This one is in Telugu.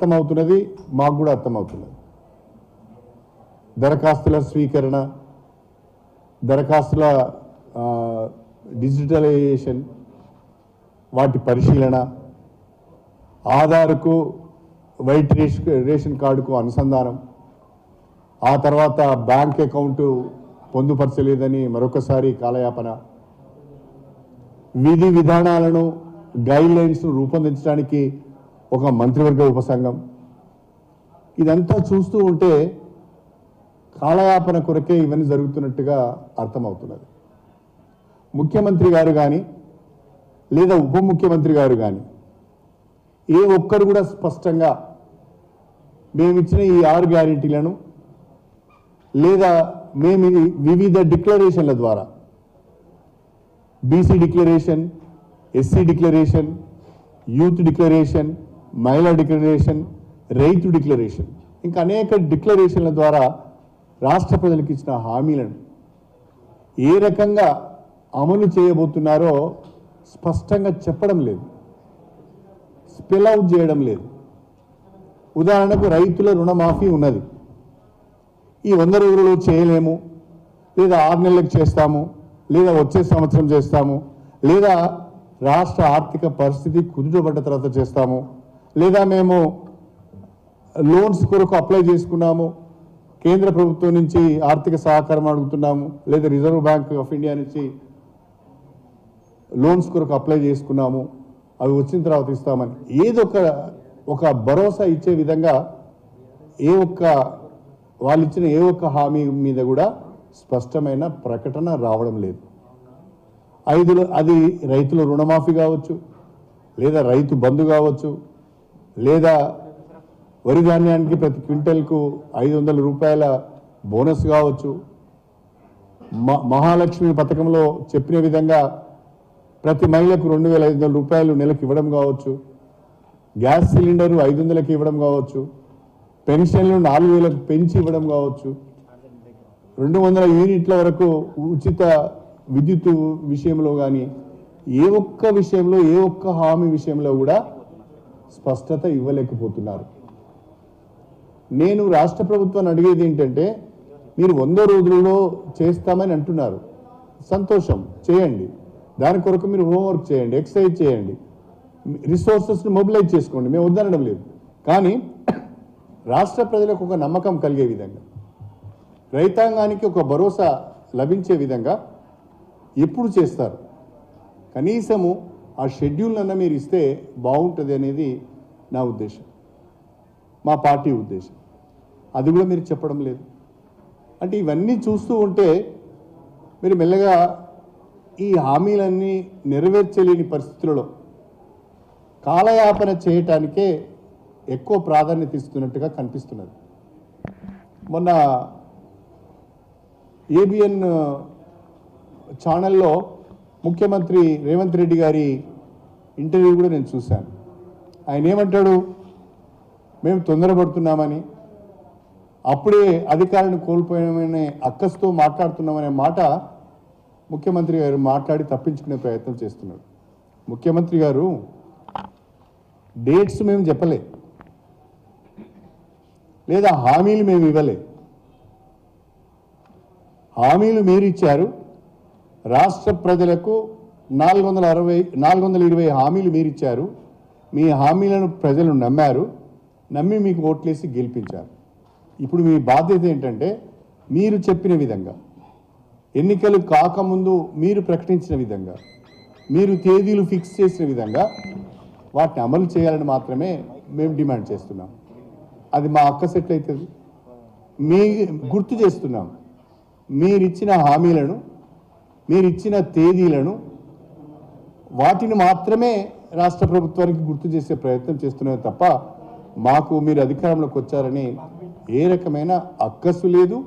అర్థమవుతున్నది, మాకు కూడా అర్థమవుతున్నది. దరఖాస్తుల స్వీకరణ, దరఖాస్తుల డిజిటలైజేషన్, వాటి పరిశీలన, ఆధార్కు వైట్ రేషన్ కార్డుకు అనుసంధానం, ఆ తర్వాత బ్యాంక్ అకౌంటు పొందుపరచలేదని మరొకసారి కాలయాపన, విధి విధానాలను గైడ్లైన్స్ను రూపొందించడానికి ఒక మంత్రివర్గ ఉపసంఘం, ఇదంతా చూస్తూ ఉంటే కాలయాపన కొరకే ఇవన్నీ జరుగుతున్నట్టుగా అర్థమవుతున్నది. ముఖ్యమంత్రి గారు కానీ లేదా ఉప ముఖ్యమంత్రి గారు కానీ ఏ ఒక్కరు కూడా స్పష్టంగా మేమిచ్చిన ఈ 6 గ్యారెంటీలను లేదా మేము వివిధ డిక్లరేషన్ల ద్వారా BC declaration, SC declaration, youth declaration, మహిళా డిక్లరేషన్, రైతు డిక్లరేషన్, ఇంకా అనేక డిక్లరేషన్ల ద్వారా రాష్ట్ర ప్రజలకు ఇచ్చిన హామీలను ఏ రకంగా అమలు చేయబోతున్నారో స్పష్టంగా చెప్పడం లేదు, స్పెల్ అవుట్ చేయడం లేదు. ఉదాహరణకు రైతుల రుణమాఫీ ఉన్నది, ఈ 100 రోజులలో చేయలేము, లేదా 6 నెలలకు చేస్తాము, లేదా వచ్చే సంవత్సరం చేస్తాము, లేదా రాష్ట్ర ఆర్థిక పరిస్థితి కుదుటపడ్డ తర్వాత చేస్తాము, లేదా మేము లోన్స్ కొరకు అప్లై చేసుకున్నాము, కేంద్ర ప్రభుత్వం నుంచి ఆర్థిక సహకారం అడుగుతున్నాము, లేదా రిజర్వ్ బ్యాంక్ ఆఫ్ ఇండియా నుంచి లోన్స్ కొరకు అప్లై చేసుకున్నాము, అవి వచ్చిన తర్వాత ఇస్తామని ఏదో ఒక భరోసా ఇచ్చే విధంగా వాళ్ళు ఇచ్చిన ఏ ఒక్క హామీ మీద కూడా స్పష్టమైన ప్రకటన రావడం లేదు. అది రైతుల రుణమాఫీ కావచ్చు, లేదా రైతు బంధు కావచ్చు, లేదా వరి ధాన్యానికి ప్రతి క్వింటల్కు 500 రూపాయల బోనస్ కావచ్చు, మహాలక్ష్మి పథకంలో చెప్పిన విధంగా ప్రతి మహిళకు 2500 రూపాయలు నెలకు ఇవ్వడం కావచ్చు, గ్యాస్ సిలిండరు 500కి ఇవ్వడం కావచ్చు, పెన్షన్లు 4000కు పెంచి ఇవ్వడం కావచ్చు, 200 యూనిట్ల వరకు ఉచిత విద్యుత్ విషయంలో కానీ ఏ ఒక్క విషయంలో, ఏ ఒక్క హామీ విషయంలో కూడా స్పష్టత ఇవ్వలేకపోతున్నారు. నేను రాష్ట్ర ప్రభుత్వాన్ని అడిగేది ఏంటంటే, మీరు 100 రోజులలో చేస్తామని అంటున్నారు, సంతోషం, చేయండి. దాని కొరకు మీరు హోంవర్క్ చేయండి, ఎక్సర్సైజ్ చేయండి, రిసోర్సెస్ని మొబిలైజ్ చేసుకోండి, మేము వద్దనడం లేదు. కానీ రాష్ట్ర ప్రజలకు ఒక నమ్మకం కలిగే విధంగా, రైతాంగానికి ఒక భరోసా లభించే విధంగా ఎప్పుడు చేస్తారు, కనీసము ఆ షెడ్యూల్ అన్న మీరు ఇస్తే బాగుంటుంది అనేది నా ఉద్దేశం, మా పార్టీ ఉద్దేశం. అది కూడా మీరు చెప్పడం లేదు. అంటే ఇవన్నీ చూస్తూ ఉంటే మీరు మెల్లగా ఈ హామీలన్నీ నెరవేర్చలేని పరిస్థితులలో కాలయాపన చేయటానికే ఎక్కువ ప్రాధాన్యత ఇస్తున్నట్టుగా కనిపిస్తున్నది. మొన్న ఏబిఎన్ ఛానల్లో ముఖ్యమంత్రి రేవంత్ రెడ్డి గారి ఇంటర్వ్యూ కూడా నేను చూశాను. ఆయన ఏమంటాడు, మేము తొందరపడుతున్నామని, అప్పుడే అధికారాన్ని కోల్పోయామనే అక్కస్తో మాట్లాడుతున్నామనే మాట ముఖ్యమంత్రి గారు మాట్లాడి తప్పించుకునే ప్రయత్నం చేస్తున్నాడు. ముఖ్యమంత్రి గారు డేట్స్ మేము చెప్పలే, లేదా హామీలు మేము ఇవ్వలే, హామీలు మీరు ఇచ్చారు. రాష్ట్ర ప్రజలకు 420 హామీలు మీరు ఇచ్చారు. మీ హామీలను ప్రజలు నమ్మారు, నమ్మి మీకు ఓట్లేసి గెలిపించారు. ఇప్పుడు మీ బాధ్యత ఏంటంటే, మీరు చెప్పిన విధంగా, ఎన్నికలు కాకముందు మీరు ప్రకటించిన విధంగా, మీరు తేదీలు ఫిక్స్ చేసిన విధంగా వాటిని అమలు చేయాలని మాత్రమే మేము డిమాండ్ చేస్తున్నాం. అది మా అక్కసు ఎట్లయితుంది? గుర్తు చేస్తున్నాం, మీరిచ్చిన హామీలను, మీరిచ్చిన తేదీలను, వాటిని మాత్రమే రాష్ట్ర ప్రభుత్వానికి గుర్తు చేసే ప్రయత్నం చేస్తున్నది తప్ప మాకు మీరు అధికారంలోకి వచ్చారని ఏ రకమైన అక్కసు లేదు,